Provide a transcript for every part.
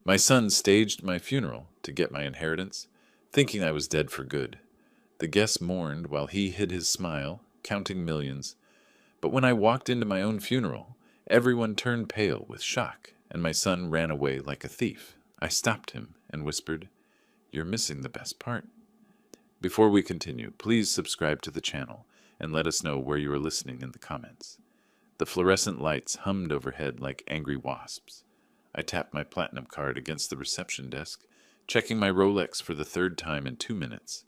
My son staged my funeral to get my inheritance, thinking I was dead for good. The guests mourned while he hid his smile, counting millions. But when I walked into my own funeral, everyone turned pale with shock, and my son ran away like a thief. I stopped him and whispered, "You're missing the best part." Before we continue, please subscribe to the channel and let us know where you are listening in the comments. The fluorescent lights hummed overhead like angry wasps. I tapped my platinum card against the reception desk, checking my Rolex for the third time in 2 minutes.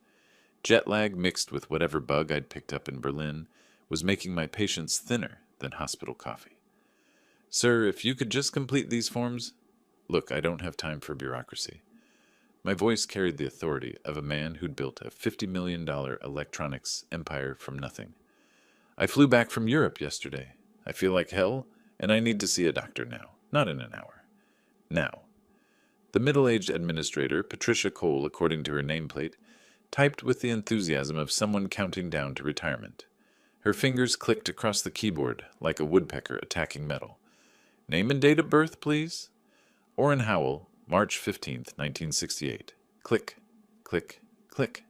Jet lag mixed with whatever bug I'd picked up in Berlin was making my patience thinner than hospital coffee. "Sir, if you could just complete these forms." "Look, I don't have time for bureaucracy." My voice carried the authority of a man who'd built a $50 million electronics empire from nothing. "I flew back from Europe yesterday. I feel like hell, and I need to see a doctor now, not in an hour. Now." The middle-aged administrator, Patricia Cole according to her nameplate, typed with the enthusiasm of someone counting down to retirement. Her fingers clicked across the keyboard like a woodpecker attacking metal. "Name and date of birth, please." "Orrin Howell, March 15th, 1968. Click, click, click.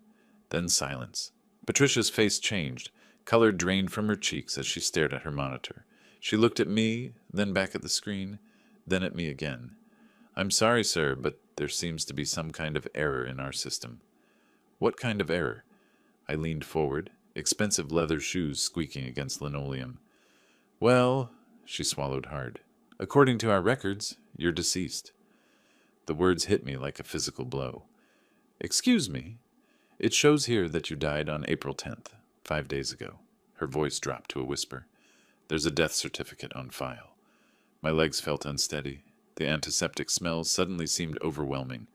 Then silence. Patricia's face changed. Color drained from her cheeks as she stared at her monitor. She looked at me, then back at the screen, then at me again. "I'm sorry, sir, but there seems to be some kind of error in our system." "What kind of error?" I leaned forward, expensive leather shoes squeaking against linoleum. "Well," she swallowed hard, "according to our records, you're deceased." The words hit me like a physical blow. "Excuse me. It shows here that you died on April 10th, 5 days ago." Her voice dropped to a whisper. "There's a death certificate on file." My legs felt unsteady. The antiseptic smell suddenly seemed overwhelming.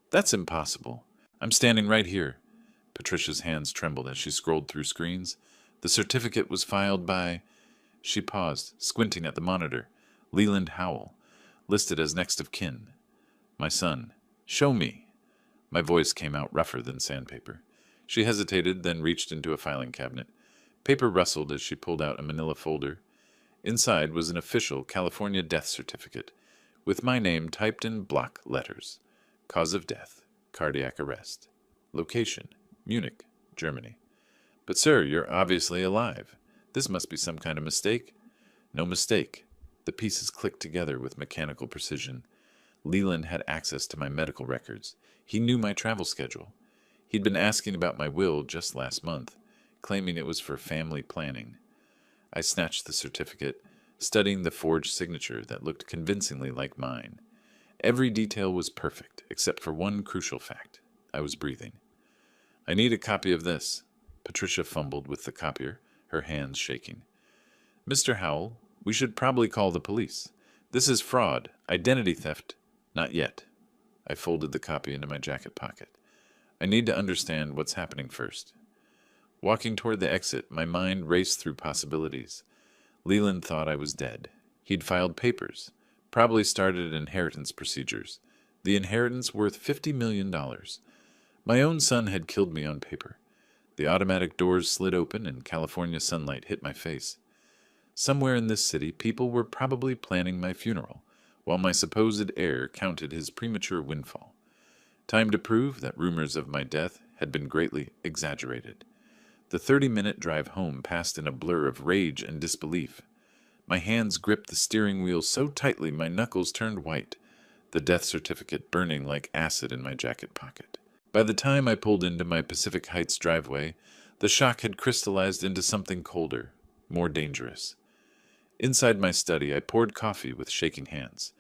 "That's impossible. I'm standing right here." Patricia's hands trembled as she scrolled through screens. "The certificate was filed by—" She paused, squinting at the monitor. "Leland Howell, listed as next of kin. My son. Show me." My voice came out rougher than sandpaper. She hesitated, then reached into a filing cabinet. Paper rustled as she pulled out a manila folder. Inside was an official California death certificate, with my name typed in block letters. Cause of death, cardiac arrest. Location, Munich, Germany. "But sir, you're obviously alive. This must be some kind of mistake." "No mistake." The pieces clicked together with mechanical precision. Leland had access to my medical records. He knew my travel schedule. He'd been asking about my will just last month, claiming it was for family planning. I snatched the certificate, studying the forged signature that looked convincingly like mine. Every detail was perfect, except for one crucial fact. I was breathing. "I need a copy of this." Patricia fumbled with the copier, her hands shaking. "Mr. Howell, we should probably call the police. This is fraud, identity theft." "Not yet." I folded the copy into my jacket pocket. "I need to understand what's happening first." Walking toward the exit, my mind raced through possibilities. Leland thought I was dead. He'd filed papers, probably started inheritance procedures. The inheritance worth $50 million. My own son had killed me on paper. The automatic doors slid open and California sunlight hit my face. Somewhere in this city, people were probably planning my funeral, while my supposed heir counted his premature windfall. Time to prove that rumors of my death had been greatly exaggerated. The 30-minute drive home passed in a blur of rage and disbelief. My hands gripped the steering wheel so tightly my knuckles turned white, the death certificate burning like acid in my jacket pocket. By the time I pulled into my Pacific Heights driveway, the shock had crystallized into something colder, more dangerous. Inside my study, I poured coffee with shaking hands.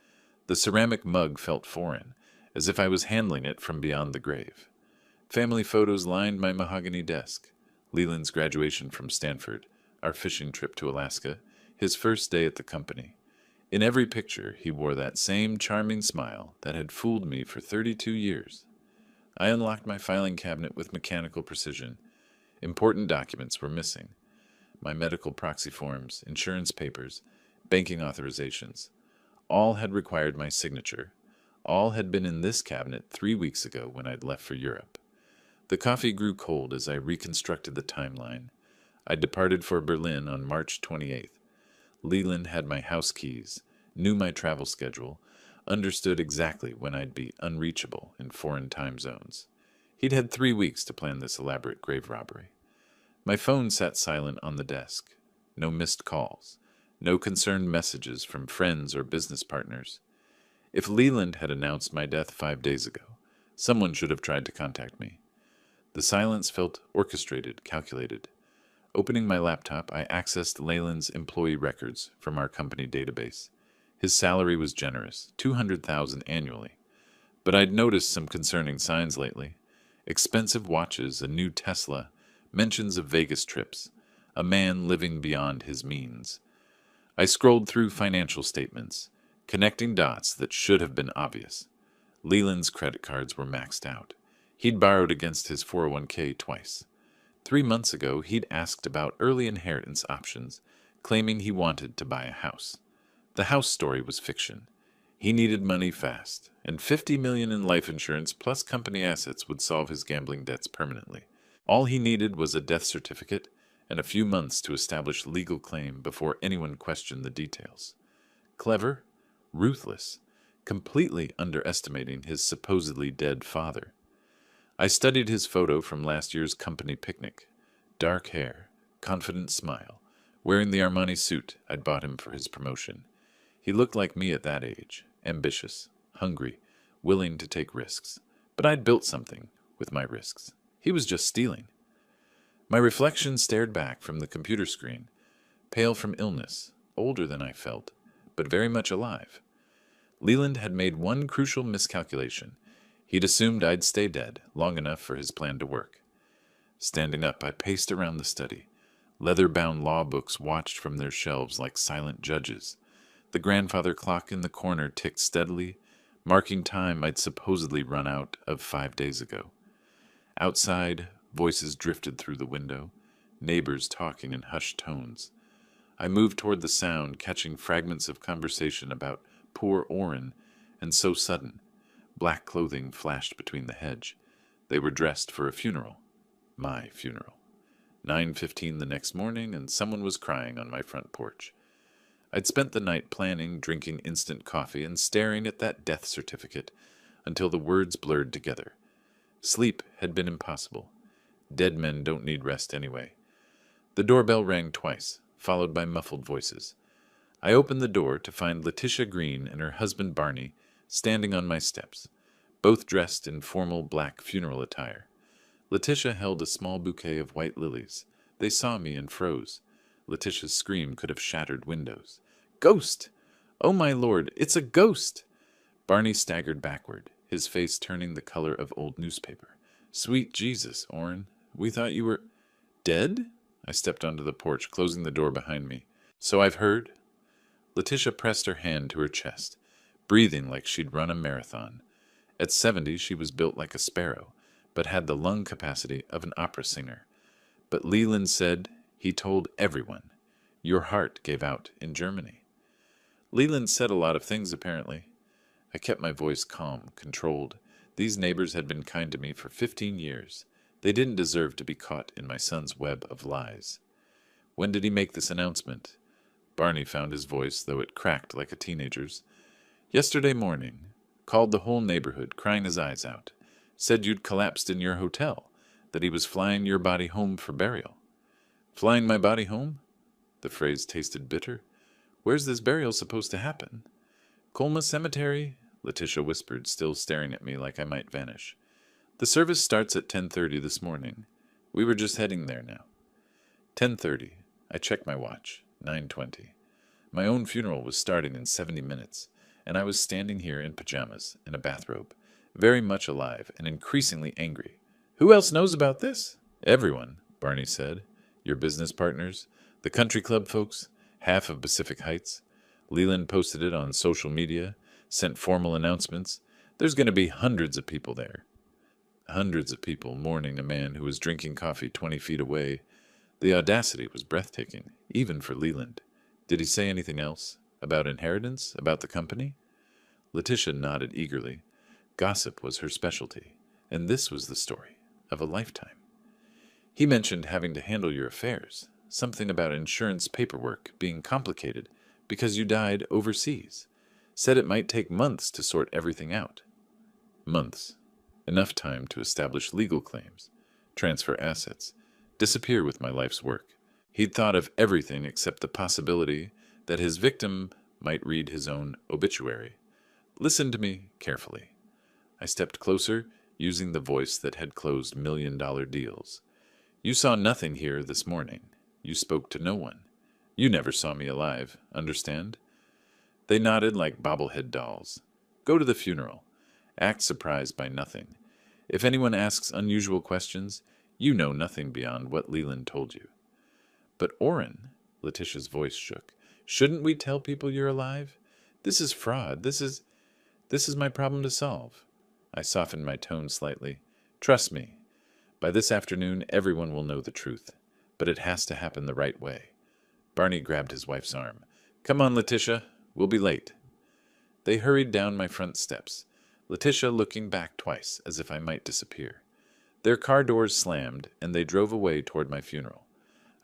The ceramic mug felt foreign, as if I was handling it from beyond the grave. Family photos lined my mahogany desk. Leland's graduation from Stanford, our fishing trip to Alaska, his first day at the company. In every picture, he wore that same charming smile that had fooled me for 32 years. I unlocked my filing cabinet with mechanical precision. Important documents were missing. My medical proxy forms, insurance papers, banking authorizations. All had required my signature. All had been in this cabinet 3 weeks ago when I'd left for Europe. The coffee grew cold as I reconstructed the timeline. I departed for Berlin on March 28th. Leland had my house keys, knew my travel schedule, understood exactly when I'd be unreachable in foreign time zones. He'd had 3 weeks to plan this elaborate grave robbery. My phone sat silent on the desk. No missed calls. No concerned messages from friends or business partners. If Leland had announced my death 5 days ago, someone should have tried to contact me. The silence felt orchestrated, calculated. Opening my laptop, I accessed Leland's employee records from our company database. His salary was generous, $200,000 annually. But I'd noticed some concerning signs lately. Expensive watches, a new Tesla, mentions of Vegas trips, a man living beyond his means. I scrolled through financial statements, connecting dots that should have been obvious. Leland's credit cards were maxed out. He'd borrowed against his 401k twice. 3 months ago, he'd asked about early inheritance options, claiming he wanted to buy a house. The house story was fiction. He needed money fast, and $50 million in life insurance plus company assets would solve his gambling debts permanently. All he needed was a death certificate and a few months to establish legal claim before anyone questioned the details. Clever, ruthless, completely underestimating his supposedly dead father. I studied his photo from last year's company picnic. Dark hair, confident smile, wearing the Armani suit I'd bought him for his promotion. He looked like me at that age, ambitious, hungry, willing to take risks. But I'd built something with my risks. He was just stealing. My reflection stared back from the computer screen, pale from illness, older than I felt, but very much alive. Leland had made one crucial miscalculation. He'd assumed I'd stay dead long enough for his plan to work. Standing up, I paced around the study. Leather-bound law books watched from their shelves like silent judges. The grandfather clock in the corner ticked steadily, marking time I'd supposedly run out of 5 days ago. Outside, voices drifted through the window, neighbors talking in hushed tones. I moved toward the sound, catching fragments of conversation about poor Orrin, and so sudden. Black clothing flashed between the hedge. They were dressed for a funeral. My funeral. 9:15 the next morning, and someone was crying on my front porch. I'd spent the night planning, drinking instant coffee, and staring at that death certificate until the words blurred together. Sleep had been impossible. Dead men don't need rest anyway. The doorbell rang twice, followed by muffled voices. I opened the door to find Letitia Green and her husband Barney standing on my steps, both dressed in formal black funeral attire. Letitia held a small bouquet of white lilies. They saw me and froze. Letitia's scream could have shattered windows. "Ghost! Oh, my lord, it's a ghost!" Barney staggered backward, his face turning the color of old newspaper. "Sweet Jesus, Orrin, we thought you were dead?" I stepped onto the porch, closing the door behind me. "So I've heard." Letitia pressed her hand to her chest, breathing like she'd run a marathon. At 70, she was built like a sparrow, but had the lung capacity of an opera singer. But Leland said he told everyone, "Your heart gave out in Germany." Leland said a lot of things, apparently. I kept my voice calm, controlled. These neighbors had been kind to me for 15 years. They didn't deserve to be caught in my son's web of lies. "When did he make this announcement?" Barney found his voice, though it cracked like a teenager's. "Yesterday morning. Called the whole neighborhood, crying his eyes out. Said you'd collapsed in your hotel, that he was flying your body home for burial." "Flying my body home?" The phrase tasted bitter. "Where's this burial supposed to happen?" "Colma Cemetery," Letitia whispered, still staring at me like I might vanish. "The service starts at 10:30 this morning. We were just heading there now." 10:30. I checked my watch. 9:20. My own funeral was starting in 70 minutes, and I was standing here in pajamas, in a bathrobe, very much alive and increasingly angry. "Who else knows about this?" "Everyone," Barney said. "Your business partners, the country club folks, half of Pacific Heights. Leland posted it on social media, sent formal announcements. There's going to be hundreds of people there." Hundreds of people mourning a man who was drinking coffee 20 feet away. The audacity was breathtaking, even for Leland. Did he say anything else? About inheritance? About the company? Letitia nodded eagerly. Gossip was her specialty, and this was the story of a lifetime. "He mentioned having to handle your affairs, something about insurance paperwork being complicated because you died overseas. said it might take months to sort everything out. Months. Enough time to establish legal claims, transfer assets, disappear with my life's work. He'd thought of everything except the possibility that his victim might read his own obituary. Listen to me carefully. I stepped closer, using the voice that had closed million-dollar deals. You saw nothing here this morning. You spoke to no one. You never saw me alive, understand? They nodded like bobblehead dolls. Go to the funeral. Act surprised by nothing. If anyone asks unusual questions, you know nothing beyond what Leland told you. But Orrin, Letitia's voice shook. Shouldn't we tell people you're alive? This is fraud. This is my problem to solve. I softened my tone slightly. Trust me. By this afternoon, everyone will know the truth. But it has to happen the right way. Barney grabbed his wife's arm. Come on, Letitia. We'll be late. They hurried down my front steps, Letitia looking back twice as if I might disappear. Their car doors slammed, and they drove away toward my funeral.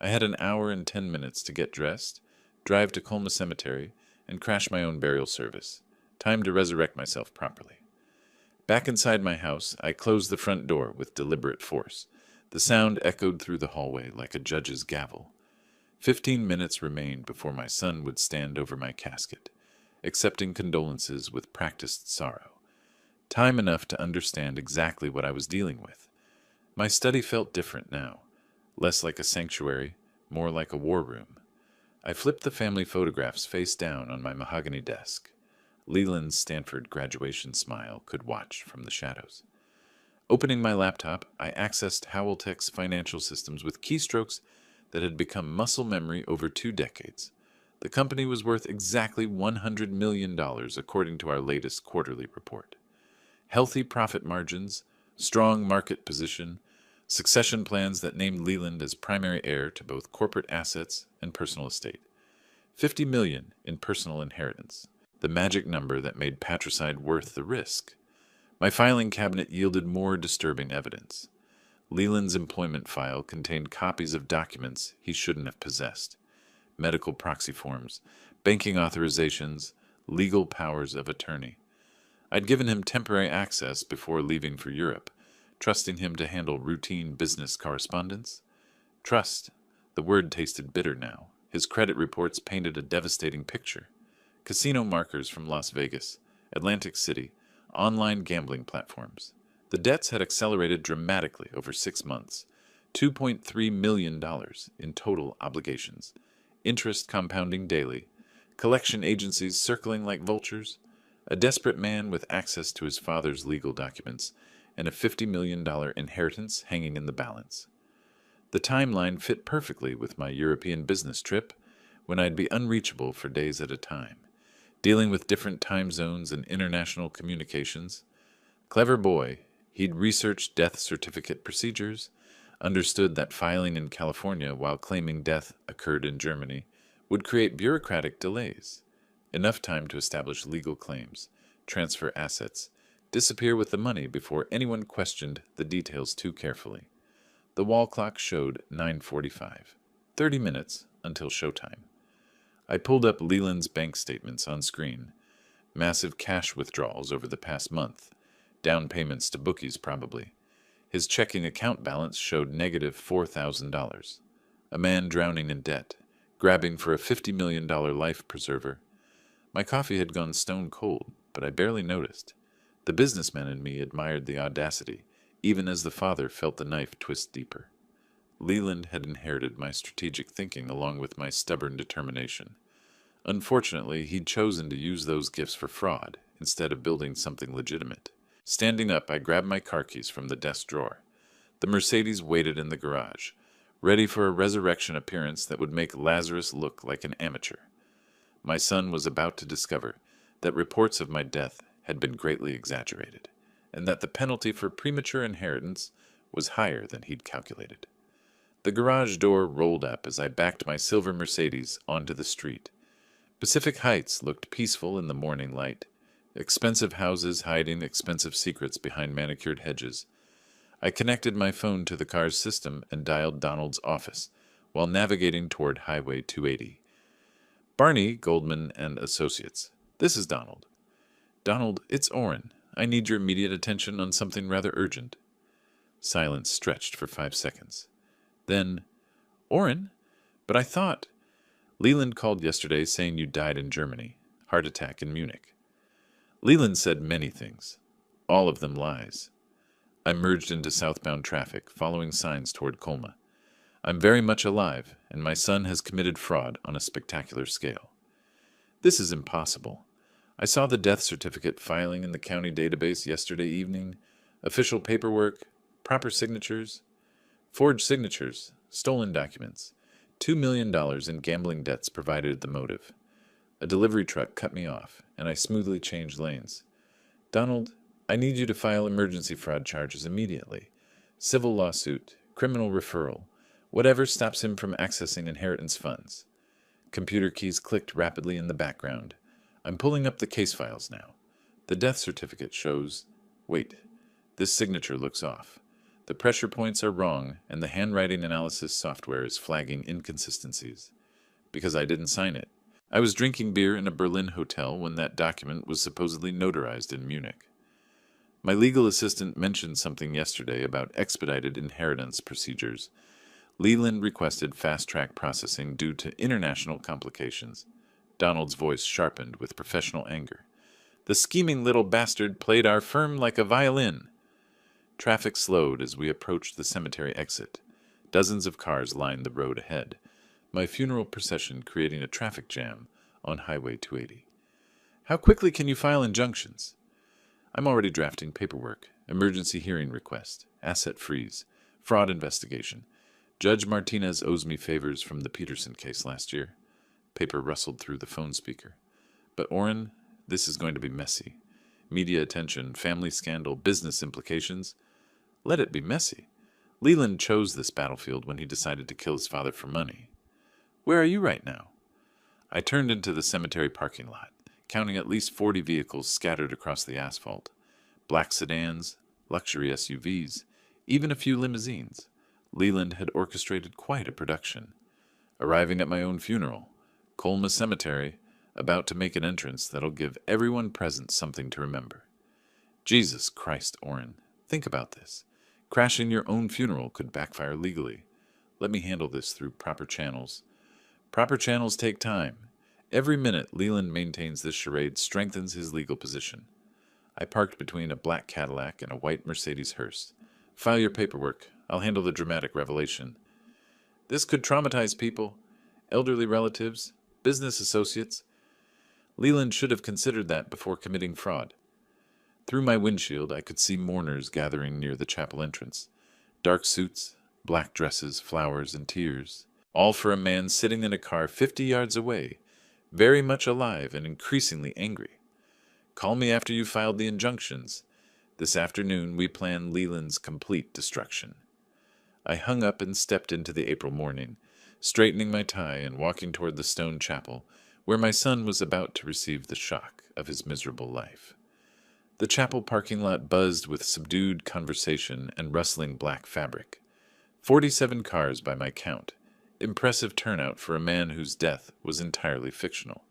I had an hour and 10 minutes to get dressed, drive to Colma Cemetery, and crash my own burial service. Time to resurrect myself properly. Back inside my house, I closed the front door with deliberate force. The sound echoed through the hallway like a judge's gavel. 15 minutes remained before my son would stand over my casket, accepting condolences with practiced sorrow. Time enough to understand exactly what I was dealing with. My study felt different now, less like a sanctuary, more like a war room. I flipped the family photographs face down on my mahogany desk. Leland's Stanford graduation smile could watch from the shadows. Opening my laptop, I accessed Howell-Tech's financial systems with keystrokes that had become muscle memory over 2 decades. The company was worth exactly $100 million according to our latest quarterly report. Healthy profit margins, strong market position, succession plans that named Leland as primary heir to both corporate assets and personal estate. $50 million in personal inheritance, the magic number that made patricide worth the risk. My filing cabinet yielded more disturbing evidence. Leland's employment file contained copies of documents he shouldn't have possessed, medical proxy forms, banking authorizations, legal powers of attorney. I'd given him temporary access before leaving for Europe, trusting him to handle routine business correspondence. Trust. The word tasted bitter now. His credit reports painted a devastating picture. Casino markers from Las Vegas, Atlantic City, online gambling platforms. The debts had accelerated dramatically over 6 months. $2.3 million in total obligations. Interest compounding daily. Collection agencies circling like vultures. A desperate man with access to his father's legal documents, and a $50 million inheritance hanging in the balance. The timeline fit perfectly with my European business trip, when I'd be unreachable for days at a time, dealing with different time zones and international communications. Clever boy, he'd researched death certificate procedures, understood that filing in California while claiming death occurred in Germany would create bureaucratic delays. Enough time to establish legal claims, transfer assets, disappear with the money before anyone questioned the details too carefully. The wall clock showed 9:45, 30 minutes until showtime. I pulled up Leland's bank statements on screen. Massive cash withdrawals over the past month. Down payments to bookies, probably. His checking account balance showed negative $4,000. A man drowning in debt, grabbing for a $50 million life preserver. My coffee had gone stone cold, but I barely noticed. The businessman in me admired the audacity, even as the father felt the knife twist deeper. Leland had inherited my strategic thinking along with my stubborn determination. Unfortunately, he'd chosen to use those gifts for fraud instead of building something legitimate. Standing up, I grabbed my car keys from the desk drawer. The Mercedes waited in the garage, ready for a resurrection appearance that would make Lazarus look like an amateur. My son was about to discover that reports of my death had been greatly exaggerated, and that the penalty for premature inheritance was higher than he'd calculated. The garage door rolled up as I backed my silver Mercedes onto the street. Pacific Heights looked peaceful in the morning light, expensive houses hiding expensive secrets behind manicured hedges. I connected my phone to the car's system and dialed Donald's office while navigating toward Highway 280. Barney, Goldman and Associates. This is Donald. Donald, it's Orrin. I need your immediate attention on something rather urgent. Silence stretched for 5 seconds. Then, Orrin? But I thought... Leland called yesterday saying you died in Germany. Heart attack in Munich. Leland said many things. All of them lies. I merged into southbound traffic, following signs toward Colma. I'm very much alive, and my son has committed fraud on a spectacular scale. This is impossible. I saw the death certificate filing in the county database yesterday evening. Official paperwork, proper signatures, forged signatures, stolen documents. $2 million in gambling debts provided the motive. A delivery truck cut me off, and I smoothly changed lanes. Donald, I need you to file emergency fraud charges immediately. Civil lawsuit, criminal referral, whatever stops him from accessing inheritance funds. Computer keys clicked rapidly in the background. I'm pulling up the case files now. The death certificate shows... Wait, this signature looks off. The pressure points are wrong, and the handwriting analysis software is flagging inconsistencies. Because I didn't sign it. I was drinking beer in a Berlin hotel when that document was supposedly notarized in Munich. My legal assistant mentioned something yesterday about expedited inheritance procedures. Leland requested fast-track processing due to international complications. Donald's voice sharpened with professional anger. The scheming little bastard played our firm like a violin. Traffic slowed as we approached the cemetery exit. Dozens of cars lined the road ahead, my funeral procession creating a traffic jam on Highway 280. How quickly can you file injunctions? I'm already drafting paperwork, emergency hearing request, asset freeze, fraud investigation. Judge Martinez owes me favors from the Peterson case last year. Paper rustled through the phone speaker. But Orrin, this is going to be messy. Media attention, family scandal, business implications. Let it be messy. Leland chose this battlefield when he decided to kill his father for money. Where are you right now? I turned into the cemetery parking lot, counting at least 40 vehicles scattered across the asphalt. Black sedans, luxury SUVs, even a few limousines. Leland had orchestrated quite a production. Arriving at my own funeral, Colma Cemetery, about to make an entrance that'll give everyone present something to remember. Jesus Christ, Orrin, think about this. Crashing your own funeral could backfire legally. Let me handle this through proper channels. Proper channels take time. Every minute Leland maintains this charade strengthens his legal position. I parked between a black Cadillac and a white Mercedes hearse. File your paperwork. I'll handle the dramatic revelation. This could traumatize people, elderly relatives, business associates. Leland should have considered that before committing fraud. Through my windshield, I could see mourners gathering near the chapel entrance. Dark suits, black dresses, flowers, and tears. All for a man sitting in a car 50 yards away, very much alive and increasingly angry. Call me after you've filed the injunctions. This afternoon we plan Leland's complete destruction. I hung up and stepped into the April morning, straightening my tie and walking toward the stone chapel, where my son was about to receive the shock of his miserable life. The chapel parking lot buzzed with subdued conversation and rustling black fabric. 47 cars by my count, impressive turnout for a man whose death was entirely fictional.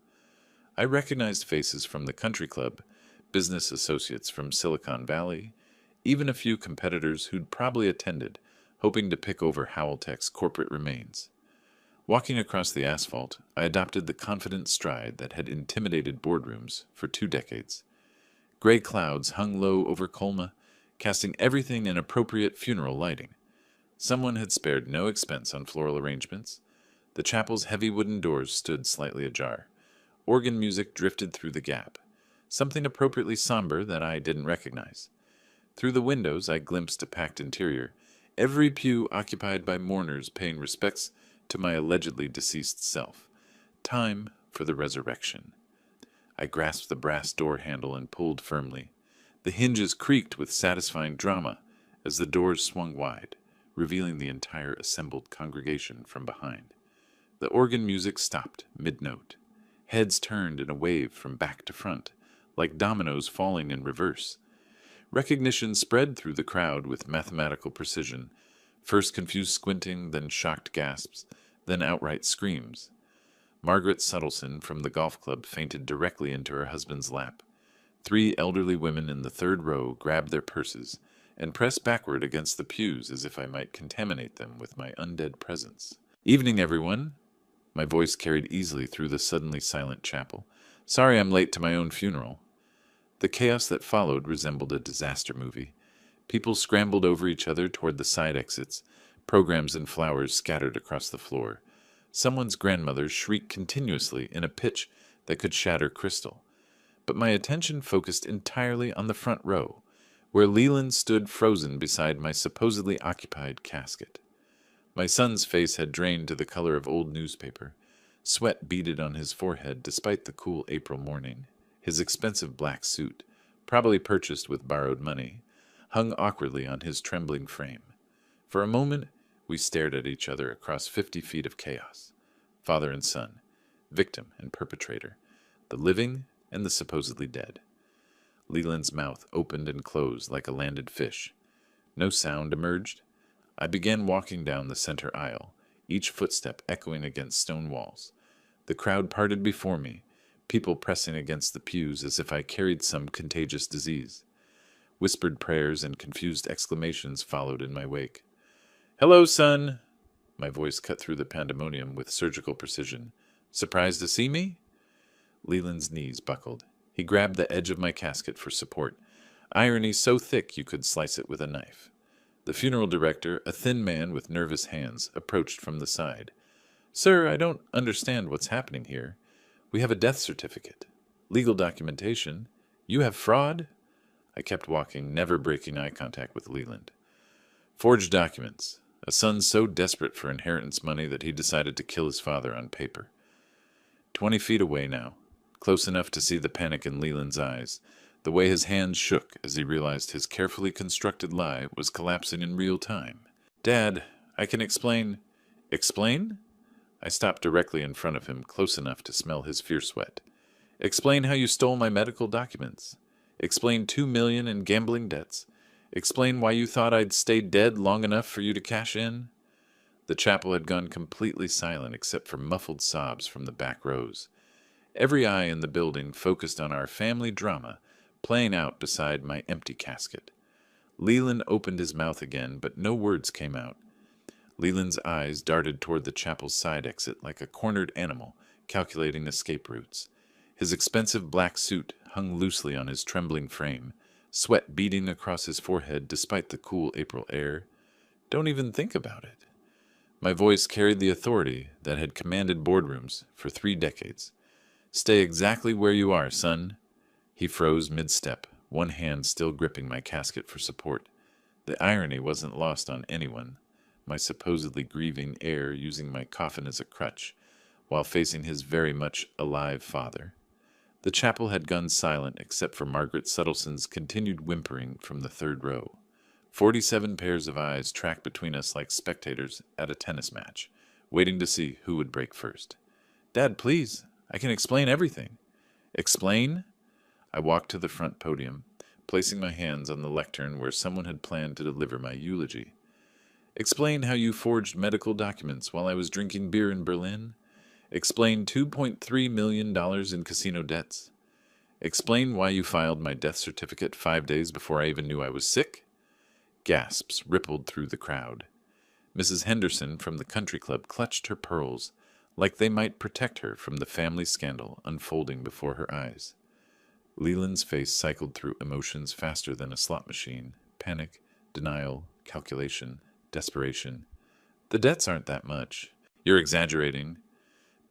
I recognized faces from the country club, business associates from Silicon Valley, even a few competitors who'd probably attended, hoping to pick over Howell-Tech's corporate remains. Walking across the asphalt, I adopted the confident stride that had intimidated boardrooms for 2 decades. Gray clouds hung low over Colma, casting everything in appropriate funeral lighting. Someone had spared no expense on floral arrangements. The chapel's heavy wooden doors stood slightly ajar. Organ music drifted through the gap, something appropriately somber that I didn't recognize. Through the windows I glimpsed a packed interior, every pew occupied by mourners paying respects to my allegedly deceased self. Time for the resurrection. I grasped the brass door handle and pulled firmly. The hinges creaked with satisfying drama as the doors swung wide, revealing the entire assembled congregation from behind. The organ music stopped mid-note. Heads turned in a wave from back to front, like dominoes falling in reverse. Recognition spread through the crowd with mathematical precision, first confused squinting, then shocked gasps, then outright screams. Margaret Suttleson from the golf club fainted directly into her husband's lap. 3 elderly women in the third row grabbed their purses and pressed backward against the pews as if I might contaminate them with my undead presence. "Evening, everyone." My voice carried easily through the suddenly silent chapel. "Sorry I'm late to my own funeral." The chaos that followed resembled a disaster movie. People scrambled over each other toward the side exits, programs and flowers scattered across the floor. Someone's grandmother shrieked continuously in a pitch that could shatter crystal. But my attention focused entirely on the front row, where Leland stood frozen beside my supposedly occupied casket. My son's face had drained to the color of old newspaper. Sweat beaded on his forehead despite the cool April morning. His expensive black suit, probably purchased with borrowed money, hung awkwardly on his trembling frame. For a moment, we stared at each other across 50 feet of chaos. Father and son, victim and perpetrator, the living and the supposedly dead. Leland's mouth opened and closed like a landed fish. No sound emerged. I began walking down the center aisle, each footstep echoing against stone walls. The crowd parted before me, people pressing against the pews as if I carried some contagious disease. Whispered prayers and confused exclamations followed in my wake. "Hello, son!" My voice cut through the pandemonium with surgical precision. "Surprised to see me?" Leland's knees buckled. He grabbed the edge of my casket for support, irony so thick you could slice it with a knife. The funeral director, a thin man with nervous hands, approached from the side. "Sir, I don't understand what's happening here. We have a death certificate, legal documentation. You have fraud?" I kept walking, never breaking eye contact with Leland. "Forged documents. A son so desperate for inheritance money that he decided to kill his father on paper." 20 feet away now, close enough to see the panic in Leland's eyes, the way his hands shook as he realized his carefully constructed lie was collapsing in real time. "Dad, I can explain." "Explain?" I stopped directly in front of him, close enough to smell his fierce sweat. "Explain how you stole my medical documents. Explain 2 million in gambling debts. Explain why you thought I'd stay dead long enough for you to cash in." The chapel had gone completely silent except for muffled sobs from the back rows. Every eye in the building focused on our family drama playing out beside my empty casket. Leland opened his mouth again, but no words came out. Leland's eyes darted toward the chapel's side exit like a cornered animal calculating escape routes. His expensive black suit hung loosely on his trembling frame, sweat beading across his forehead despite the cool April air. "Don't even think about it." My voice carried the authority that had commanded boardrooms for 3 decades. "Stay exactly where you are, son." He froze mid-step, one hand still gripping my casket for support. The irony wasn't lost on anyone. My supposedly grieving heir using my coffin as a crutch, while facing his very much alive father. The chapel had gone silent except for Margaret Suttleson's continued whimpering from the third row. 47 pairs of eyes tracked between us like spectators at a tennis match, waiting to see who would break first. "Dad, please, I can explain everything." "Explain?" I walked to the front podium, placing my hands on the lectern where someone had planned to deliver my eulogy. "Explain how you forged medical documents while I was drinking beer in Berlin. Explain $2.3 million in casino debts. Explain why you filed my death certificate 5 days before I even knew I was sick." Gasps rippled through the crowd. Mrs. Henderson from the country club clutched her pearls, like they might protect her from the family scandal unfolding before her eyes. Leland's face cycled through emotions faster than a slot machine. Panic, denial, calculation, desperation. "The debts aren't that much." "You're exaggerating."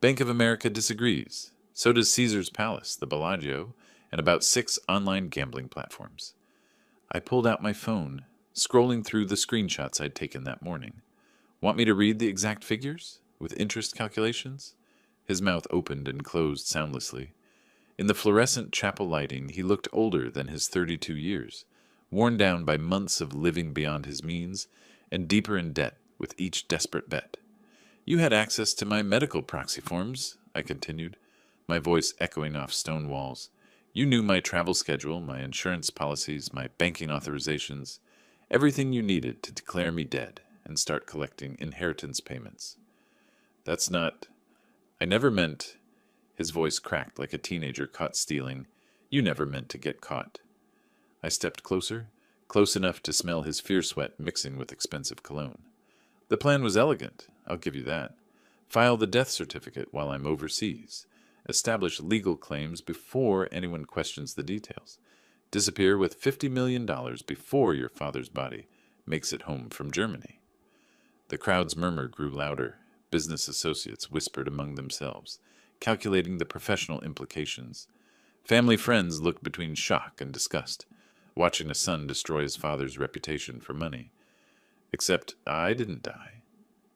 "Bank of America disagrees. So does Caesar's Palace, the Bellagio, and about 6 online gambling platforms." I pulled out my phone, scrolling through the screenshots I'd taken that morning. "Want me to read the exact figures? With interest calculations?" His mouth opened and closed soundlessly. In the fluorescent chapel lighting, he looked older than his 32 years, worn down by months of living beyond his means, and deeper in debt with each desperate bet. "You had access to my medical proxy forms," I continued, my voice echoing off stone walls. "You knew my travel schedule, my insurance policies, my banking authorizations, everything you needed to declare me dead and start collecting inheritance payments." "That's not—" I never meant, his voice cracked like a teenager caught stealing. You never meant to get caught. I stepped closer, close enough to smell his fierce sweat mixing with expensive cologne. The plan was elegant, I'll give you that. File the death certificate while I'm overseas. Establish legal claims before anyone questions the details. Disappear with $50 million before your father's body makes it home from Germany. The crowd's murmur grew louder. Business associates whispered among themselves, calculating the professional implications. Family friends looked between shock and disgust, watching a son destroy his father's reputation for money. Except I didn't die.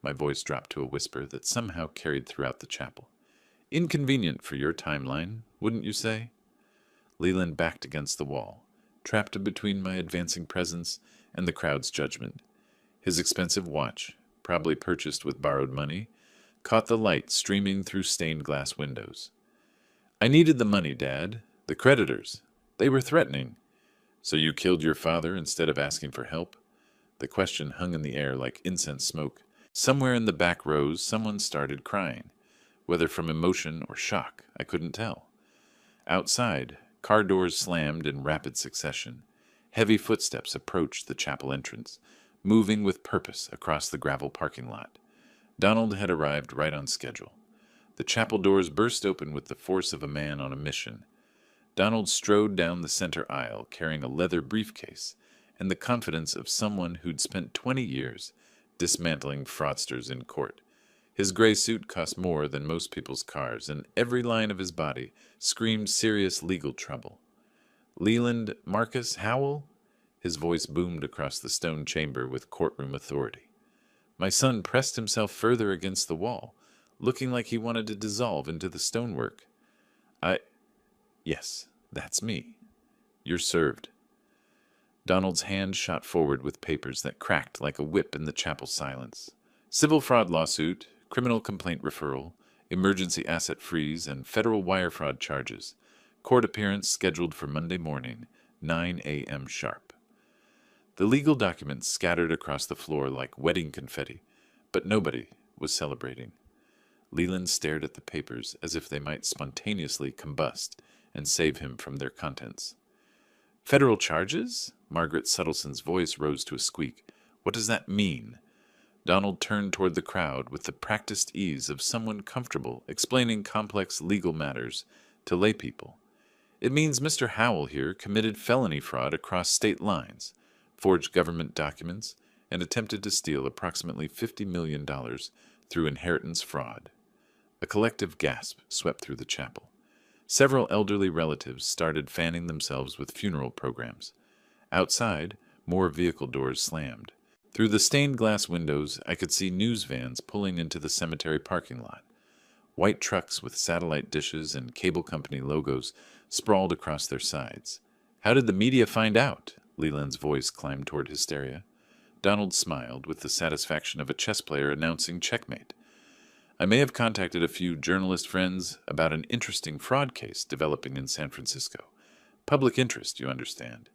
My voice dropped to a whisper that somehow carried throughout the chapel. Inconvenient for your timeline, wouldn't you say? Leland backed against the wall, trapped between my advancing presence and the crowd's judgment. His expensive watch, probably purchased with borrowed money, caught the light streaming through stained glass windows. I needed the money, Dad. The creditors. They were threatening. So you killed your father instead of asking for help? The question hung in the air like incense smoke. Somewhere in the back rows, someone started crying. Whether from emotion or shock, I couldn't tell. Outside, car doors slammed in rapid succession. Heavy footsteps approached the chapel entrance, moving with purpose across the gravel parking lot. Donald had arrived right on schedule. The chapel doors burst open with the force of a man on a mission. Donald strode down the center aisle, carrying a leather briefcase and the confidence of someone who'd spent 20 years dismantling fraudsters in court. His gray suit cost more than most people's cars, and every line of his body screamed serious legal trouble. Leland Marcus Howell? His voice boomed across the stone chamber with courtroom authority. My son pressed himself further against the wall, looking like he wanted to dissolve into the stonework. Yes, that's me. You're served. Donald's hand shot forward with papers that cracked like a whip in the chapel silence. Civil fraud lawsuit, criminal complaint referral, emergency asset freeze, and federal wire fraud charges. Court appearance scheduled for Monday morning, 9 a.m. sharp. The legal documents scattered across the floor like wedding confetti, but nobody was celebrating. Leland stared at the papers as if they might spontaneously combust and save him from their contents. Federal charges? Margaret Suttleson's voice rose to a squeak. What does that mean? Donald turned toward the crowd with the practiced ease of someone comfortable explaining complex legal matters to laypeople. It means Mr. Howell here committed felony fraud across state lines, forged government documents, and attempted to steal approximately $50 million through inheritance fraud. A collective gasp swept through the chapel. Several elderly relatives started fanning themselves with funeral programs. Outside, more vehicle doors slammed. Through the stained glass windows, I could see news vans pulling into the cemetery parking lot. White trucks with satellite dishes and cable company logos sprawled across their sides. How did the media find out? Leland's voice climbed toward hysteria. Donald smiled with the satisfaction of a chess player announcing checkmate. I may have contacted a few journalist friends about an interesting fraud case developing in San Francisco. Public interest, you understand.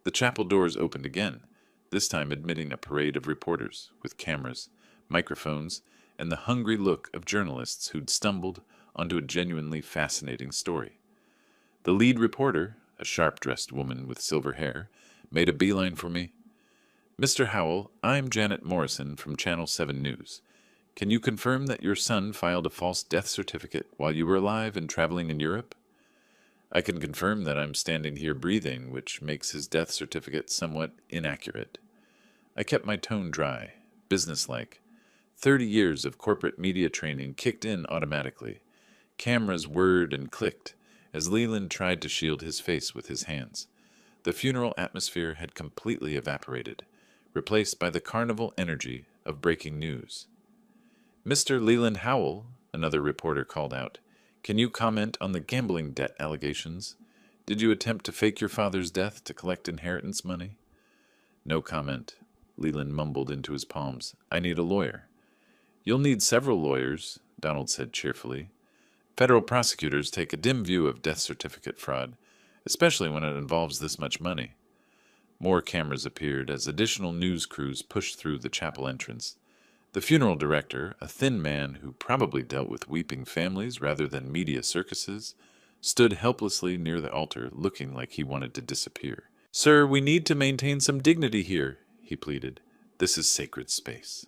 The chapel doors opened again, this time admitting a parade of reporters with cameras, microphones, and the hungry look of journalists who'd stumbled onto a genuinely fascinating story. The lead reporter, a sharp-dressed woman with silver hair, made a beeline for me. Mr. Howell, I'm Janet Morrison from Channel 7 News. Can you confirm that your son filed a false death certificate while you were alive and traveling in Europe? I can confirm that I'm standing here breathing, which makes his death certificate somewhat inaccurate. I kept my tone dry, businesslike. 30 years of corporate media training kicked in automatically. Cameras whirred and clicked as Leland tried to shield his face with his hands. The funeral atmosphere had completely evaporated, replaced by the carnival energy of breaking news. Mr. Leland Howell, another reporter called out, can you comment on the gambling debt allegations? Did you attempt to fake your father's death to collect inheritance money? No comment. Leland mumbled into his palms. I need a lawyer. You'll need several lawyers, Donald said cheerfully. Federal prosecutors take a dim view of death certificate fraud, especially when it involves this much money. More cameras appeared as additional news crews pushed through the chapel entrance. The funeral director, a thin man who probably dealt with weeping families rather than media circuses, stood helplessly near the altar, looking like he wanted to disappear. "Sir, we need to maintain some dignity here," he pleaded. "This is sacred space."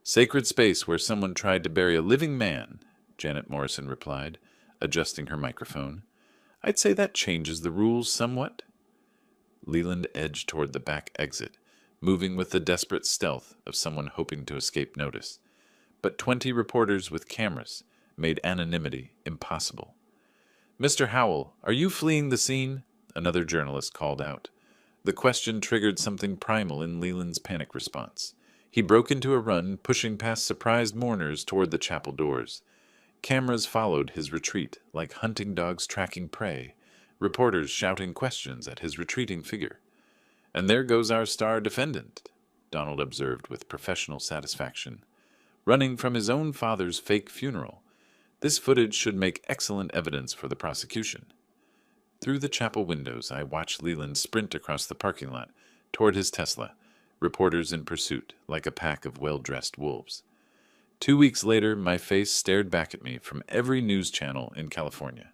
"Sacred space where someone tried to bury a living man," Janet Morrison replied, adjusting her microphone. "I'd say that changes the rules somewhat." Leland edged toward the back exit, moving with the desperate stealth of someone hoping to escape notice. But 20 reporters with cameras made anonymity impossible. "Mr. Howell, are you fleeing the scene?" another journalist called out. The question triggered something primal in Leland's panic response. He broke into a run, pushing past surprised mourners toward the chapel doors. Cameras followed his retreat, like hunting dogs tracking prey, reporters shouting questions at his retreating figure. "And there goes our star defendant," Donald observed with professional satisfaction, "running from his own father's fake funeral. This footage should make excellent evidence for the prosecution." Through the chapel windows, I watched Leland sprint across the parking lot toward his Tesla, reporters in pursuit, like a pack of well-dressed wolves. 2 weeks later, my face stared back at me from every news channel in California.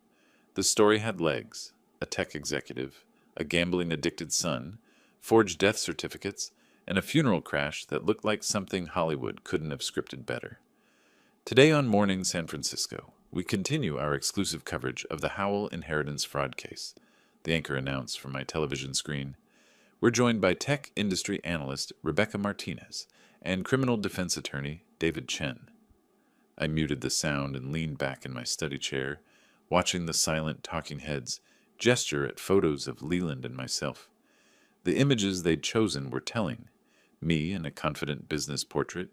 The story had legs: a tech executive, a gambling-addicted son, forged death certificates, and a funeral crash that looked like something Hollywood couldn't have scripted better. Today on Morning San Francisco, we continue our exclusive coverage of the Howell inheritance fraud case, the anchor announced from my television screen. We're joined by tech industry analyst Rebecca Martinez and criminal defense attorney David Chen. I muted the sound and leaned back in my study chair, watching the silent talking heads gesture at photos of Leland and myself. The images they'd chosen were telling: me in a confident business portrait,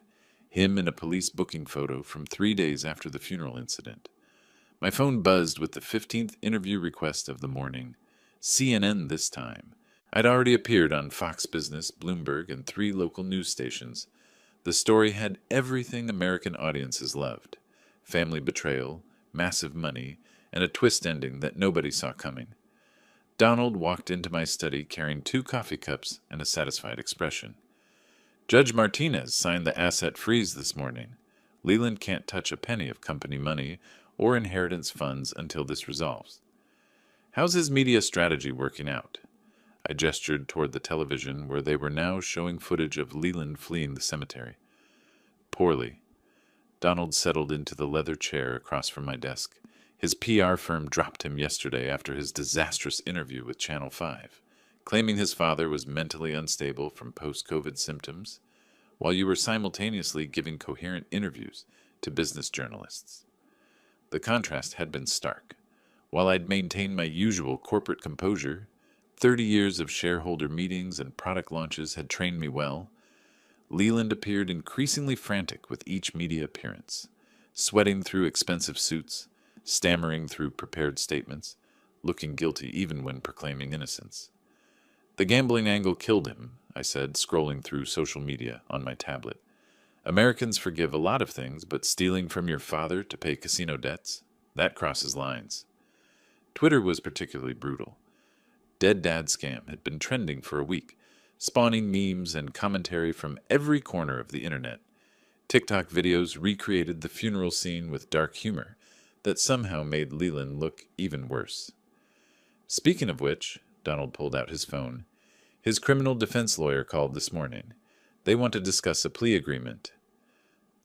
him in a police booking photo from 3 days after the funeral incident. My phone buzzed with the 15th interview request of the morning. CNN this time. I'd already appeared on Fox Business, Bloomberg, and 3 local news stations. The story had everything American audiences loved: family betrayal, massive money, and a twist ending that nobody saw coming. Donald walked into my study carrying 2 coffee cups and a satisfied expression. "Judge Martinez signed the asset freeze this morning. Leland can't touch a penny of company money or inheritance funds until this resolves." "How's his media strategy working out?" I gestured toward the television where they were now showing footage of Leland fleeing the cemetery. "Poorly." Donald settled into the leather chair across from my desk. His PR firm dropped him yesterday after his disastrous interview with Channel 5, claiming his father was mentally unstable from post-COVID symptoms, while you were simultaneously giving coherent interviews to business journalists. The contrast had been stark. While I'd maintained my usual corporate composure, 30 years of shareholder meetings and product launches had trained me well. Leland appeared increasingly frantic with each media appearance, sweating through expensive suits, stammering through prepared statements, looking guilty even when proclaiming innocence. "The gambling angle killed him," I said, scrolling through social media on my tablet. "Americans forgive a lot of things, but stealing from your father to pay casino debts? That crosses lines." Twitter was particularly brutal. Dead Dad Scam had been trending for a week, spawning memes and commentary from every corner of the internet. TikTok videos recreated the funeral scene with dark humor that somehow made Leland look even worse. "Speaking of which," Donald pulled out his phone, "his criminal defense lawyer called this morning. They want to discuss a plea agreement."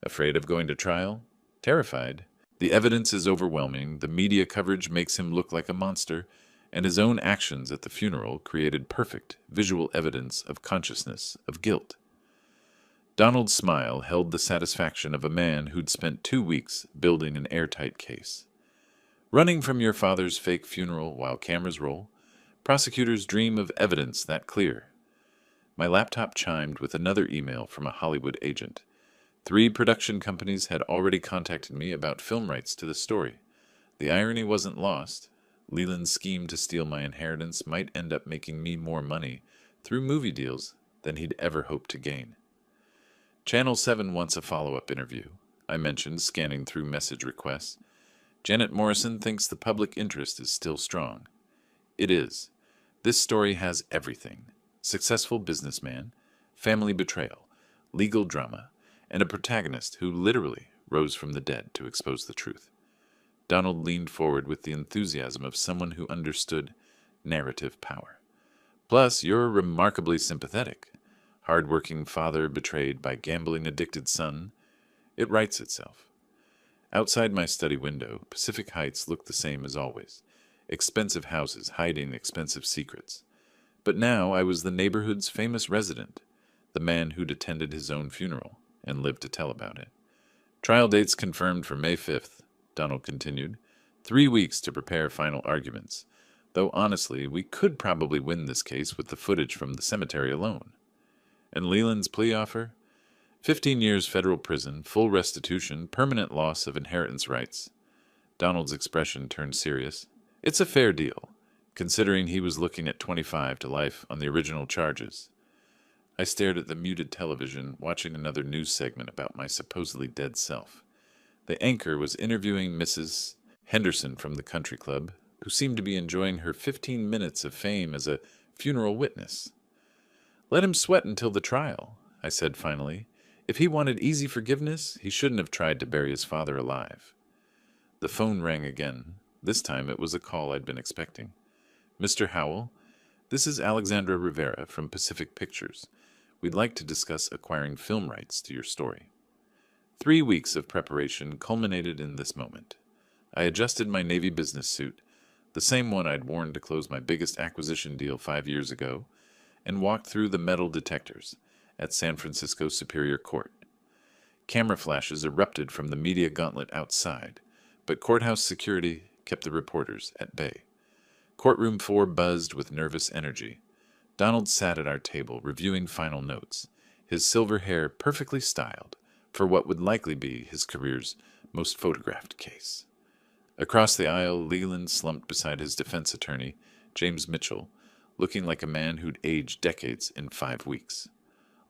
"Afraid of going to trial?" "Terrified. The evidence is overwhelming, the media coverage makes him look like a monster, and his own actions at the funeral created perfect visual evidence of consciousness of guilt." Donald's smile held the satisfaction of a man who'd spent 2 weeks building an airtight case. "Running from your father's fake funeral while cameras roll? Prosecutors dream of evidence that clear." My laptop chimed with another email from a Hollywood agent. 3 production companies had already contacted me about film rights to the story. The irony wasn't lost. Leland's scheme to steal my inheritance might end up making me more money through movie deals than he'd ever hoped to gain. "Channel 7 wants a follow-up interview," I mentioned, scanning through message requests. "Janet Morrison thinks the public interest is still strong." "It is. This story has everything: successful businessman, family betrayal, legal drama, and a protagonist who literally rose from the dead to expose the truth. Donald leaned forward with the enthusiasm of someone who understood narrative power. Plus, you're remarkably sympathetic. Hard-working father betrayed by gambling-addicted son. It writes itself. Outside my study window, Pacific Heights looked the same as always. Expensive houses hiding expensive secrets. But now I was the neighborhood's famous resident, the man who'd attended his own funeral and lived to tell about it. Trial dates confirmed for May 5th, Donald continued. 3 weeks to prepare final arguments. Though honestly, we could probably win this case with the footage from the cemetery alone. And Leland's plea offer? 15 years federal prison, full restitution, permanent loss of inheritance rights. Donald's expression turned serious. It's a fair deal, considering he was looking at 25 to life on the original charges. I stared at the muted television, watching another news segment about my supposedly dead self. The anchor was interviewing Mrs. Henderson from the country club, who seemed to be enjoying her 15 minutes of fame as a funeral witness. Let him sweat until the trial, I said finally. If he wanted easy forgiveness, he shouldn't have tried to bury his father alive. The phone rang again. This time it was a call I'd been expecting. Mr. Howell, this is Alexandra Rivera from Pacific Pictures. We'd like to discuss acquiring film rights to your story. 3 weeks of preparation culminated in this moment. I adjusted my Navy business suit, the same one I'd worn to close my biggest acquisition deal 5 years ago, and walked through the metal detectors at San Francisco Superior Court. Camera flashes erupted from the media gauntlet outside, but courthouse security kept the reporters at bay. Courtroom 4 buzzed with nervous energy. Donald sat at our table, reviewing final notes, his silver hair perfectly styled for what would likely be his career's most photographed case. Across the aisle, Leland slumped beside his defense attorney, James Mitchell, looking like a man who'd aged decades in 5 weeks.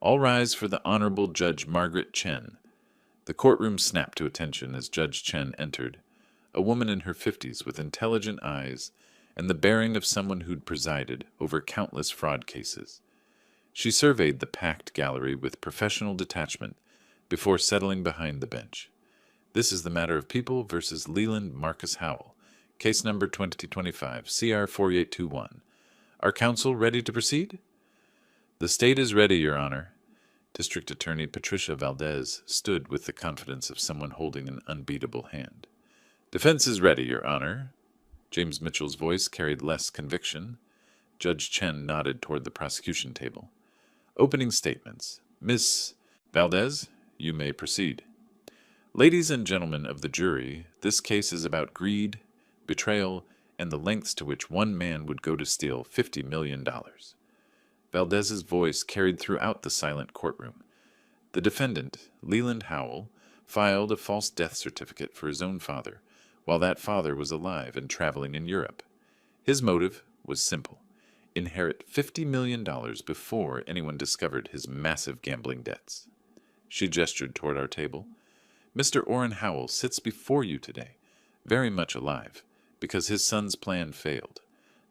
All rise for the Honorable Judge Margaret Chen. The courtroom snapped to attention as Judge Chen entered, a woman in her 50s with intelligent eyes and the bearing of someone who'd presided over countless fraud cases. She surveyed the packed gallery with professional detachment before settling behind the bench. This is the matter of People versus Leland Marcus Howell, case number 2025, CR 4821. Are counsel ready to proceed? The state is ready, Your Honor. District Attorney Patricia Valdez stood with the confidence of someone holding an unbeatable hand. Defense is ready, Your Honor. James Mitchell's voice carried less conviction. Judge Chen nodded toward the prosecution table. Opening statements. Miss Valdez, you may proceed. Ladies and gentlemen of the jury, this case is about greed, betrayal, and the lengths to which one man would go to steal $50 million. Valdez's voice carried throughout the silent courtroom. The defendant, Leland Howell, filed a false death certificate for his own father, while that father was alive and traveling in Europe. His motive was simple: inherit $50 million before anyone discovered his massive gambling debts. She gestured toward our table. Mr. Orrin Howell sits before you today, very much alive, because his son's plan failed,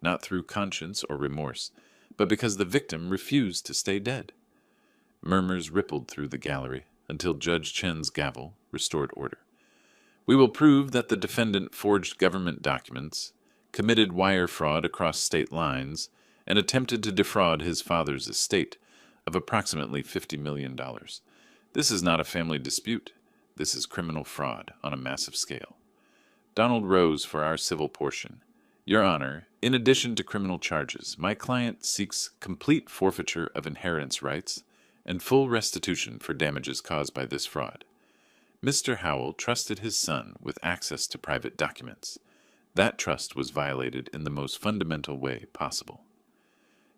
not through conscience or remorse, but because the victim refused to stay dead. Murmurs rippled through the gallery until Judge Chen's gavel restored order. We will prove that the defendant forged government documents, committed wire fraud across state lines, and attempted to defraud his father's estate of approximately $50 million. This is not a family dispute. This is criminal fraud on a massive scale. Donald rose for our civil portion. Your Honor, in addition to criminal charges, my client seeks complete forfeiture of inheritance rights and full restitution for damages caused by this fraud. Mr. Howell trusted his son with access to private documents. That trust was violated in the most fundamental way possible.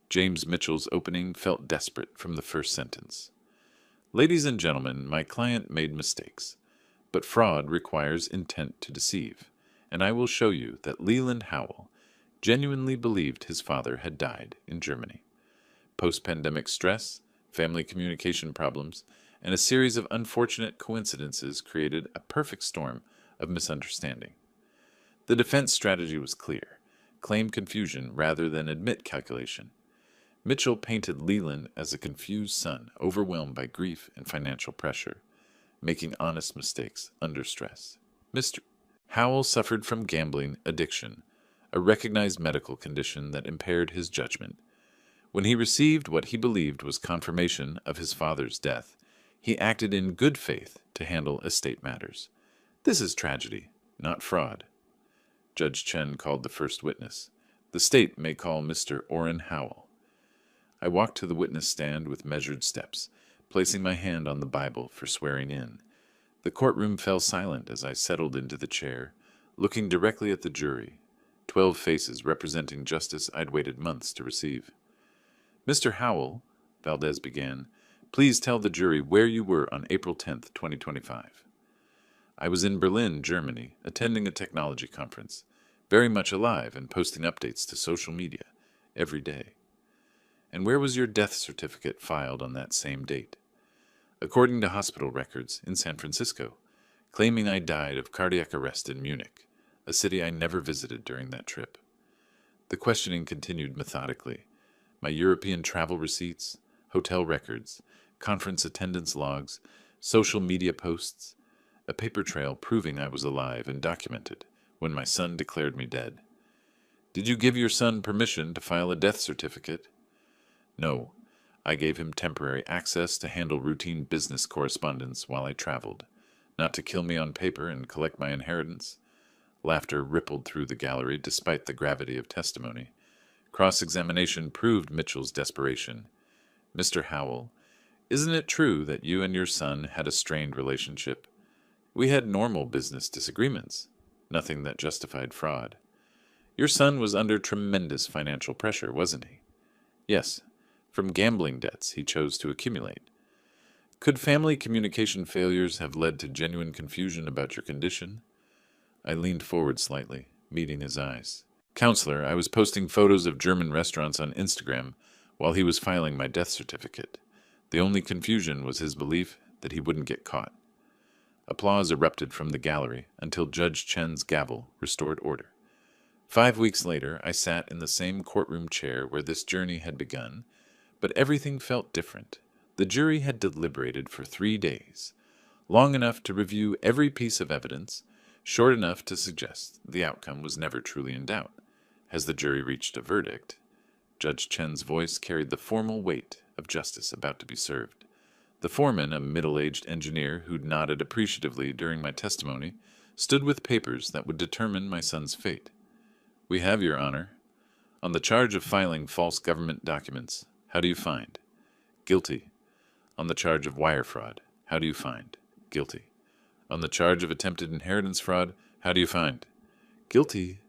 James Mitchell's opening felt desperate from the first sentence. Ladies and gentlemen, my client made mistakes, but fraud requires intent to deceive, and I will show you that Leland Howell genuinely believed his father had died in Germany. Post-pandemic stress, family communication problems, and a series of unfortunate coincidences created a perfect storm of misunderstanding. The defense strategy was clear: claim confusion rather than admit calculation. Mitchell painted Leland as a confused son, overwhelmed by grief and financial pressure. making honest mistakes under stress. Mr. Howell suffered from gambling addiction, a recognized medical condition that impaired his judgment. When he received what he believed was confirmation of his father's death, he acted in good faith to handle estate matters. This is tragedy, not fraud. Judge Chen called the first witness. The state may call Mr. Orrin Howell. I walked to the witness stand with measured steps, placing my hand on the Bible for swearing in. The courtroom fell silent as I settled into the chair, looking directly at the jury, 12 faces representing justice I'd waited months to receive. Mr. Howell, Valdez began, please tell the jury where you were on April 10th, 2025. I was in Berlin, Germany, attending a technology conference, very much alive and posting updates to social media every day. And where was your death certificate filed on that same date? According to hospital records, in San Francisco, claiming I died of cardiac arrest in Munich, a city I never visited during that trip. The questioning continued methodically. My European travel receipts, hotel records, conference attendance logs, social media posts, a paper trail proving I was alive and documented when my son declared me dead. Did you give your son permission to file a death certificate? No, I gave him temporary access to handle routine business correspondence while I traveled, not to kill me on paper and collect my inheritance. Laughter rippled through the gallery despite the gravity of testimony. Cross-examination proved Mitchell's desperation. Mr. Howell, isn't it true that you and your son had a strained relationship? We had normal business disagreements, nothing that justified fraud. Your son was under tremendous financial pressure, wasn't he? Yes, from gambling debts he chose to accumulate. Could family communication failures have led to genuine confusion about your condition? I leaned forward slightly, meeting his eyes. Counselor, I was posting photos of German restaurants on Instagram while he was filing my death certificate. The only confusion was his belief that he wouldn't get caught. Applause erupted from the gallery until Judge Chen's gavel restored order. 5 weeks later, I sat in the same courtroom chair where this journey had begun, but everything felt different. The jury had deliberated for 3 days, long enough to review every piece of evidence, short enough to suggest the outcome was never truly in doubt. As the jury reached a verdict, Judge Chen's voice carried the formal weight of justice about to be served. The foreman, a middle-aged engineer who'd nodded appreciatively during my testimony, stood with papers that would determine my son's fate. We have, Your Honor. On the charge of filing false government documents, how do you find? Guilty. On the charge of wire fraud, how do you find? Guilty. On the charge of attempted inheritance fraud, how do you find? Guilty.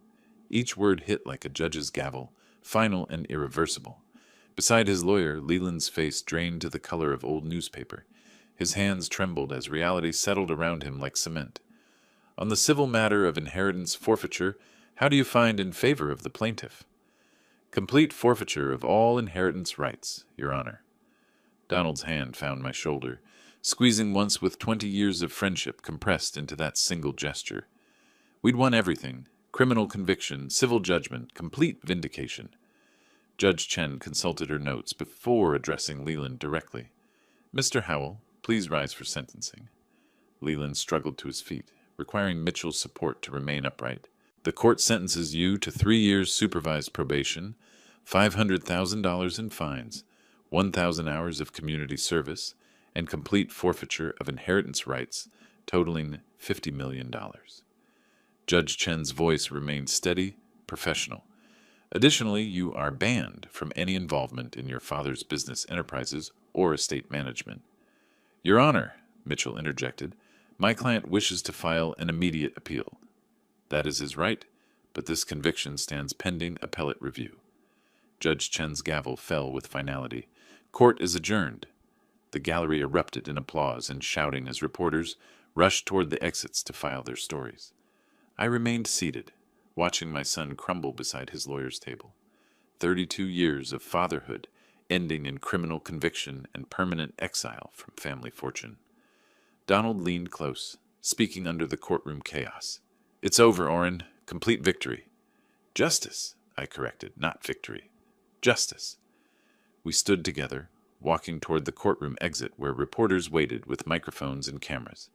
Each word hit like a judge's gavel, final and irreversible. Beside his lawyer, Leland's face drained to the color of old newspaper. His hands trembled as reality settled around him like cement. On the civil matter of inheritance forfeiture, how do you find in favor of the plaintiff? Complete forfeiture of all inheritance rights, Your Honor. Donald's hand found my shoulder, squeezing once with 20 years of friendship compressed into that single gesture. We'd won everything: criminal conviction, civil judgment, complete vindication. Judge Chen consulted her notes before addressing Leland directly. Mr. Howell, please rise for sentencing. Leland struggled to his feet, requiring Mitchell's support to remain upright. The court sentences you to 3 years supervised probation, $500,000 in fines, 1,000 hours of community service, and complete forfeiture of inheritance rights, totaling $50 million. Judge Chen's voice remained steady, professional. Additionally, you are banned from any involvement in your father's business enterprises or estate management. Your Honor, Mitchell interjected, my client wishes to file an immediate appeal. That is his right, but this conviction stands pending appellate review. Judge Chen's gavel fell with finality. Court is adjourned. The gallery erupted in applause and shouting as reporters rushed toward the exits to file their stories. I remained seated, watching my son crumble beside his lawyer's table. 32 years of fatherhood ending in criminal conviction and permanent exile from family fortune. Donald leaned close, speaking under the courtroom chaos. It's over, Orrin. Complete victory. Justice, I corrected, not victory. Justice. We stood together, walking toward the courtroom exit where reporters waited with microphones and cameras.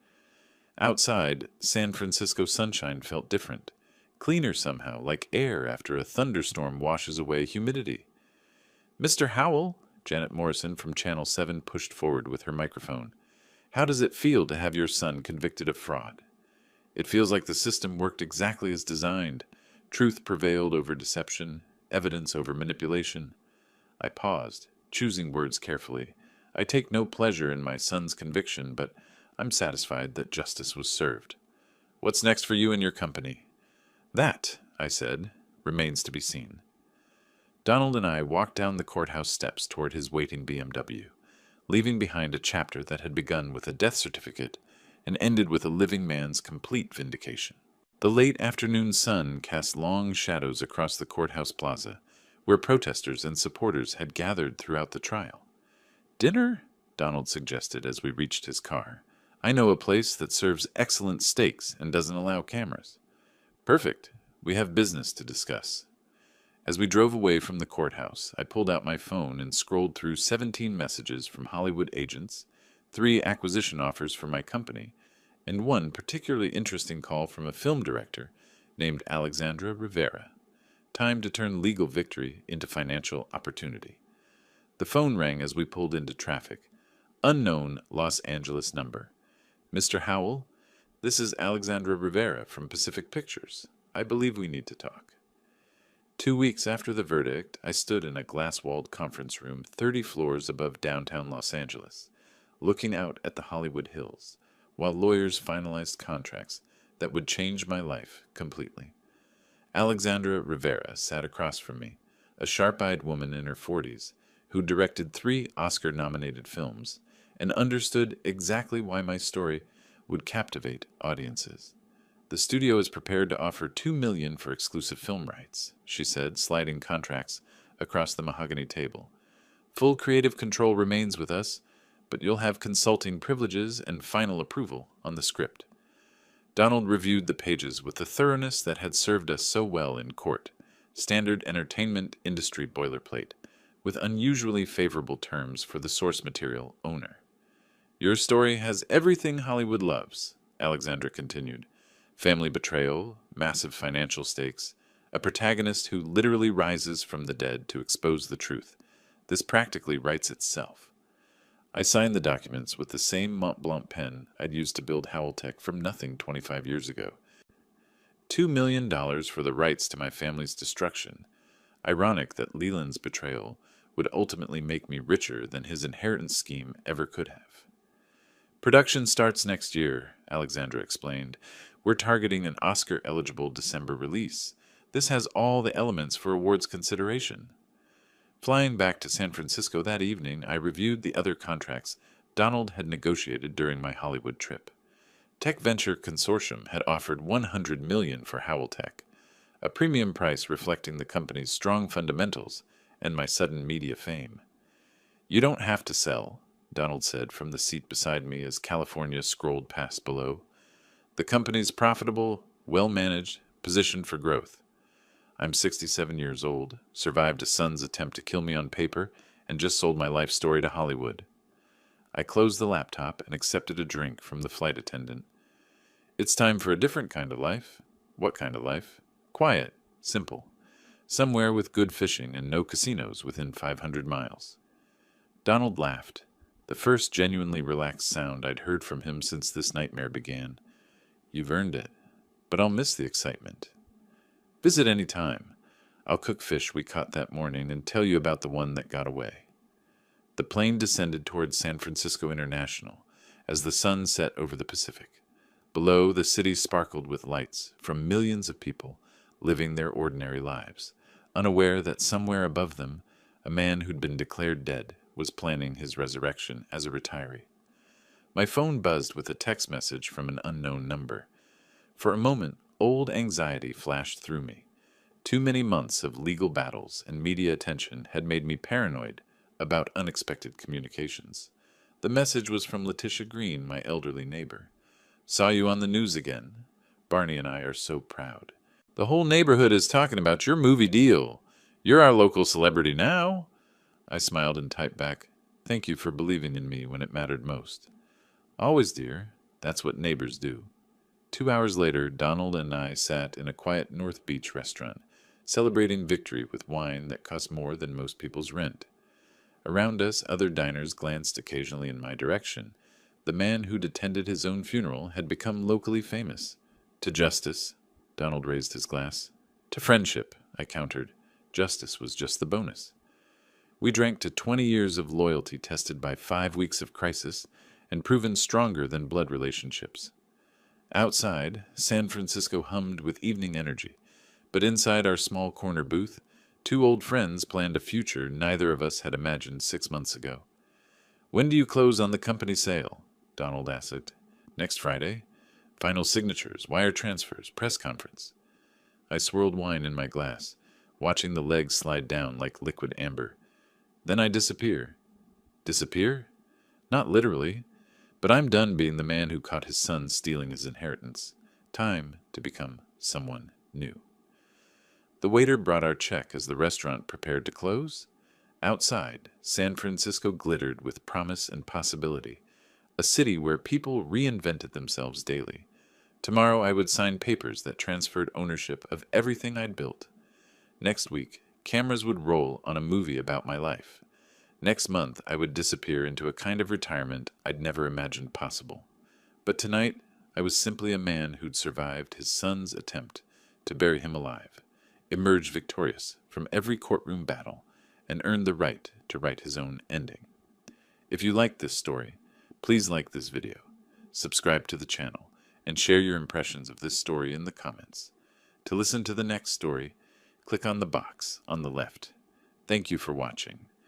Outside, San Francisco sunshine felt different, cleaner somehow, like air after a thunderstorm washes away humidity. "Mr. Howell," Janet Morrison from Channel 7 pushed forward with her microphone. "How does it feel to have your son convicted of fraud?" "It feels like the system worked exactly as designed. Truth prevailed over deception, evidence over manipulation." I paused, choosing words carefully. "I take no pleasure in my son's conviction, but I'm satisfied that justice was served. What's next for you and your company?" "That," I said, "remains to be seen." Donald and I walked down the courthouse steps toward his waiting BMW, leaving behind a chapter that had begun with a death certificate and ended with a living man's complete vindication. The late afternoon sun cast long shadows across the courthouse plaza, where protesters and supporters had gathered throughout the trial. "Dinner?" Donald suggested as we reached his car. "I know a place that serves excellent steaks and doesn't allow cameras." "Perfect. We have business to discuss." As we drove away from the courthouse, I pulled out my phone and scrolled through 17 messages from Hollywood agents, 3 acquisition offers for my company, and one particularly interesting call from a film director named Alexandra Rivera. Time to turn legal victory into financial opportunity. The phone rang as we pulled into traffic. Unknown Los Angeles number. "Mr. Howell, this is Alexandra Rivera from Pacific Pictures. I believe we need to talk." 2 weeks after the verdict, I stood in a glass-walled conference room 30 floors above downtown Los Angeles, looking out at the Hollywood Hills, while lawyers finalized contracts that would change my life completely. Alexandra Rivera sat across from me, a sharp-eyed woman in her 40s, who directed 3 Oscar-nominated films and understood exactly why my story would captivate audiences. "The studio is prepared to offer $2 million for exclusive film rights," she said, sliding contracts across the mahogany table. "Full creative control remains with us, but you'll have consulting privileges and final approval on the script." Donald reviewed the pages with the thoroughness that had served us so well in court, standard entertainment industry boilerplate, with unusually favorable terms for the source material owner. "Your story has everything Hollywood loves," Alexandra continued. "Family betrayal, massive financial stakes, a protagonist who literally rises from the dead to expose the truth. This practically writes itself." I signed the documents with the same Mont Blanc pen I'd used to build Howell-Tech from nothing 25 years ago. $2 million for the rights to my family's destruction. Ironic that Leland's betrayal would ultimately make me richer than his inheritance scheme ever could have. "Production starts next year," Alexandra explained. "We're targeting an Oscar-eligible December release. This has all the elements for awards consideration." Flying back to San Francisco that evening, I reviewed the other contracts Donald had negotiated during my Hollywood trip. Tech Venture Consortium had offered $100 million for Howell-Tech, a premium price reflecting the company's strong fundamentals and my sudden media fame. "You don't have to sell," Donald said from the seat beside me as California scrolled past below. "The company's profitable, well-managed, positioned for growth. I'm 67 years old, survived a son's attempt to kill me on paper, and just sold my life story to Hollywood." I closed the laptop and accepted a drink from the flight attendant. "It's time for a different kind of life." "What kind of life?" "Quiet, simple. Somewhere with good fishing and no casinos within 500 miles. Donald laughed, the first genuinely relaxed sound I'd heard from him since this nightmare began. "You've earned it, but I'll miss the excitement." "Visit any time. I'll cook fish we caught that morning and tell you about the one that got away." The plane descended towards San Francisco International as the sun set over the Pacific. Below, the city sparkled with lights from millions of people living their ordinary lives, unaware that somewhere above them, a man who'd been declared dead was planning his resurrection as a retiree. My phone buzzed with a text message from an unknown number. For a moment, old anxiety flashed through me. Too many months of legal battles and media attention had made me paranoid about unexpected communications. The message was from Letitia Green, my elderly neighbor. "Saw you on the news again. Barney and I are so proud. The whole neighborhood is talking about your movie deal. You're our local celebrity now." I smiled and typed back, Thank you for believing in me when it mattered most. Always, dear. That's what neighbors do. 2 hours later, Donald and I sat in a quiet North Beach restaurant, celebrating victory with wine that cost more than most people's rent. Around us, other diners glanced occasionally in my direction. The man who'd attended his own funeral had become locally famous. To justice, Donald raised his glass. To friendship, I countered. Justice was just the bonus. We drank to 20 years of loyalty tested by 5 weeks of crisis and proven stronger than blood relationships. Outside, San Francisco hummed with evening energy, but inside our small corner booth, 2 old friends planned a future neither of us had imagined 6 months ago. When do you close on the company sale? Donald asked. Next Friday. Final signatures, wire transfers, press conference. I swirled wine in my glass, watching the legs slide down like liquid amber. Then I disappear. Disappear? Not literally, but I'm done being the man who caught his son stealing his inheritance. Time to become someone new. The waiter brought our check as the restaurant prepared to close. Outside, San Francisco glittered with promise and possibility, a city where people reinvented themselves daily. Tomorrow I would sign papers that transferred ownership of everything I'd built. Next week, cameras would roll on a movie about my life. Next month, I would disappear into a kind of retirement I'd never imagined possible. But tonight, I was simply a man who'd survived his son's attempt to bury him alive, emerged victorious from every courtroom battle, and earned the right to write his own ending. If you like this story, please like this video, subscribe to the channel, and share your impressions of this story in the comments. To listen to the next story, click on the box on the left. Thank you for watching.